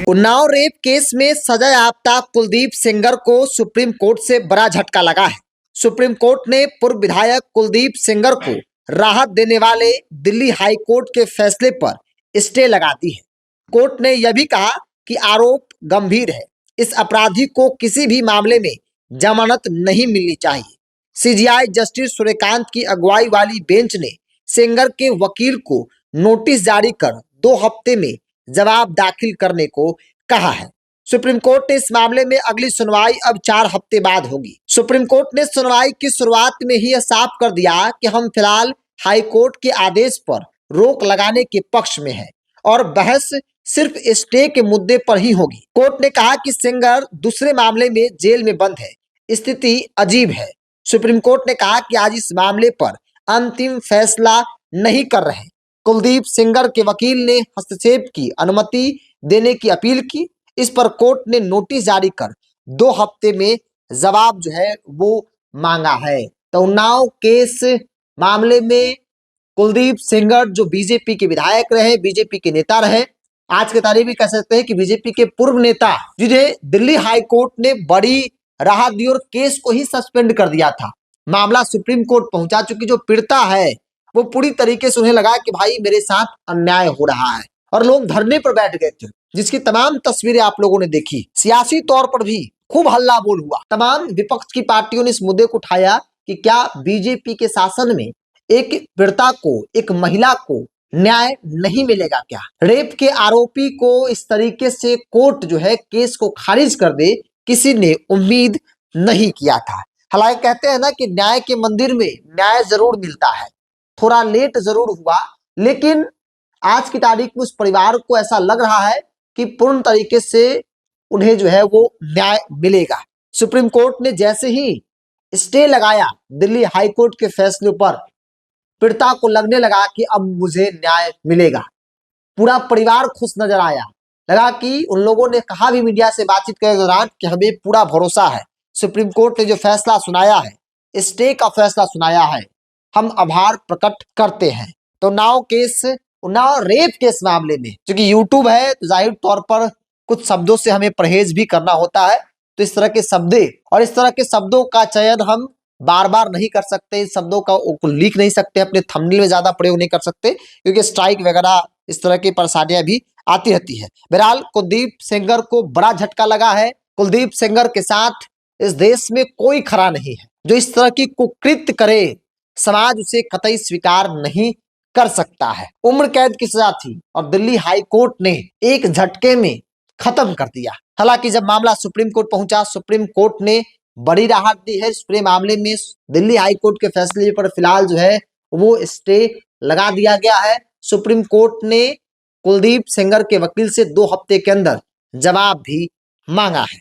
Unnao rape case में सजा याफ्ता कुलदीप सेंगर को सुप्रीम कोर्ट से बड़ा झटका लगा है। सुप्रीम कोर्ट ने पूर्व विधायक कुलदीप सेंगर को राहत देने वाले दिल्ली हाई कोर्ट के फैसले पर स्टे लगा दी है। कोर्ट ने यह भी कहा कि आरोप गंभीर है, इस अपराधी को किसी भी मामले में जमानत नहीं मिलनी चाहिए। सीजीआई जस्टिस सूर्यकांत की अगुवाई वाली बेंच ने सेंगर के वकील को नोटिस जारी कर 2 हफ्ते में जवाब दाखिल करने को कहा है। सुप्रीम कोर्ट ने इस मामले में अगली सुनवाई अब 4 हफ्ते बाद होगी। सुप्रीम कोर्ट ने सुनवाई की शुरुआत में ही यह साफ कर दिया कि हम फिलहाल हाई कोर्ट के आदेश पर रोक लगाने के पक्ष में हैं और बहस सिर्फ स्टे के मुद्दे पर ही होगी। कोर्ट ने कहा कि सेंगर दूसरे मामले में जेल में बंद है, स्थिति अजीब है। सुप्रीम कोर्ट ने कहा कि आज इस मामले पर अंतिम फैसला नहीं कर रहे। कुलदीप सेंगर के वकील ने हस्तक्षेप की अनुमति देने की अपील की। इस पर कोर्ट ने नोटिस जारी कर 2 हफ्ते में जवाब जो है वो मांगा है। तो उन्नाव केस मामले में कुलदीप सेंगर जो बीजेपी के विधायक रहे, बीजेपी के नेता रहे, आज के तारीख भी कह सकते हैं कि बीजेपी के पूर्व नेता, जिन्हें दिल्ली हाई कोर्ट ने बड़ी राहत दी और केस को ही सस्पेंड कर दिया था। मामला सुप्रीम कोर्ट पहुंचा चुकी जो पीड़िता है वो पूरी तरीके से उन्हें लगा कि भाई मेरे साथ अन्याय हो रहा है और लोग धरने पर बैठ गए थे, जिसकी तमाम तस्वीरें आप लोगों ने देखी। सियासी तौर पर भी खूब हल्ला बोल हुआ। तमाम विपक्ष की पार्टियों ने इस मुद्दे को उठाया कि क्या बीजेपी के शासन में एक पीड़िता को, एक महिला को न्याय नहीं मिलेगा क्या? रेप के आरोपी को इस तरीके से कोर्ट जो है केस को खारिज कर दे, किसी ने उम्मीद नहीं किया था। हालांकि कहते हैं ना कि न्याय के मंदिर में न्याय जरूर मिलता है, थोड़ा लेट जरूर हुआ, लेकिन आज की तारीख में उस परिवार को ऐसा लग रहा है कि पूर्ण तरीके से उन्हें जो है वो न्याय मिलेगा। सुप्रीम कोर्ट ने जैसे ही स्टे लगाया दिल्ली हाई कोर्ट के फैसले पर, पीड़िता को लगने लगा कि अब मुझे न्याय मिलेगा। पूरा परिवार खुश नजर आया। लगा कि उन लोगों ने कहा भी मीडिया से बातचीत करने के दौरान कि हमें पूरा भरोसा है, सुप्रीम कोर्ट ने जो फैसला सुनाया है, स्टे का फैसला सुनाया है, हम आभार प्रकट करते हैं। तो उन्नाव रेप केस मामले में क्योंकि यूट्यूब है तो जाहिर तौर पर कुछ शब्दों से हमें परहेज भी करना होता है। तो इस तरह के शब्द और इस तरह के शब्दों का चयन हम बार बार नहीं कर सकते, इन शब्दों का लिख नहीं सकते, अपने थंबनेल में ज्यादा प्रयोग नहीं कर सकते क्योंकि स्ट्राइक वगैरह इस तरह की परेशानियां भी आती रहती है। बहरहाल कुलदीप सेंगर को बड़ा झटका लगा है। कुलदीप सेंगर के साथ इस देश में कोई खड़ा नहीं है। जो इस तरह की कुकृत्य करे, समाज उसे कतई स्वीकार नहीं कर सकता है। उम्र कैद की सजा थी और दिल्ली हाई कोर्ट ने एक झटके में खत्म कर दिया। हालांकि जब मामला सुप्रीम कोर्ट पहुंचा, सुप्रीम कोर्ट ने बड़ी राहत दी है। इस पूरे मामले में दिल्ली हाई कोर्ट के फैसले पर फिलहाल जो है वो स्टे लगा दिया गया है। सुप्रीम कोर्ट ने कुलदीप सेंगर के वकील से 2 हफ्ते के अंदर जवाब भी मांगा है।